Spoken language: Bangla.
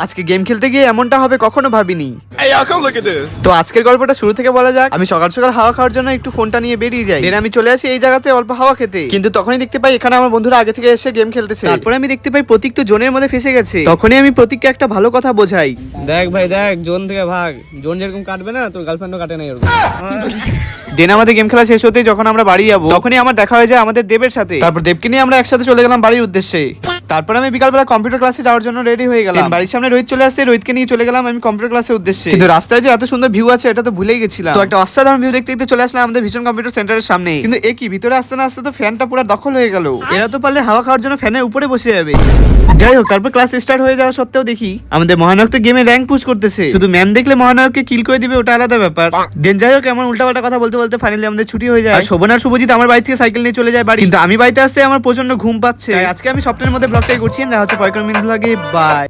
আজকে গেম খেলতে গিয়ে এমনটা হবে কখনো ভাবিনি। তো আজকের গল্পটা শুরু থেকে বলা যাক। আমি সকাল সকাল হাওয়া খাওয়ার জন্য একটু ফোনটা নিয়ে বেরিয়ে যাই। দেন আমি চলে আসি এই জায়গাতে অল্প হাওয়া খেতে, কিন্তু তখনই দেখতে পাই এখানে আমার বন্ধুরা আগে থেকে এসে গেম খেলতেছে। তারপরে আমি দেখতে পাই প্রতীক তো জোনের মধ্যে ফেসে গেছে। তখনই আমি প্রতীককে একটা ভালো কথা বোঝাই। দেখ ভাই দেখ, জোন থেকে ভাগ। জোন যেরকম কাটবে না, তোর গার্লফ্রেন্ডও কাটে না এরকম। দেন আমাদের গেম খেলা শেষ হতেই যখন আমরা বাড়ি যাবো, তখনই আমার দেখা হয়ে যায় আমাদের দেবের সাথে। তারপর দেবকে নিয়ে আমরা একসাথে চলে গেলাম বাড়ির উদ্দেশ্যে। তারপর আমি বিকালবেলা কম্পিউটার ক্লাসে যাওয়ার জন্য রেডি হয়ে গেলাম। বাড়ির সামনে রোহিত চলে আসতে রোহিতকে নিয়ে চলে গেলাম আমি কম্পিউটার ক্লাসের উদ্দেশ্যে। কিন্তু রাস্তায় যে এত সুন্দর ভিউ আছে এটা তো ভুলেই গেছিলাম। তো একটা অসাধারণ ভিউ দেখতে দেখতে চলে আসলাম আমাদের ভিশন কম্পিউটার সেন্টারের সামনে। কিন্তু একই ভিতরে আসতে না আসতে তো ফ্যানটা পুরো দখল হয়ে গেল। এরা তো পারলে হাওয়া খাওয়ার জন্য ফ্যানের উপরে বসে যাবে। যাই হোক, তারপর ক্লাস স্টার্ট হয়ে যাওয়া সত্ত্বেও দেখি আমাদের মহানায়ক তো গেমে র্যাঙ্ক পুশ করতেছে। শুধু ম্যাম দেখলে মহানায়ককে কিল করে দিবে ওটা আলাদা ব্যাপার। দেন যাই হোক, এমন উল্টাপাল্টা কথা বলতে বলতে ফাইনালি আমাদের ছুটি হয়ে যায়। আর শোভন আর শুভজিৎ আমার বাড়ি থেকে সাইকেল নিয়ে চলে যায় বাড়ি। কিন্তু আমি বাড়িতে আসতে আমার প্রচন্ড ঘুম পাচ্ছে। আজকে আমি স্বপ্নের মধ্যে ব্লগটাই করছি। দেখা হচ্ছে পরের মিনিট ব্লগে। বাই।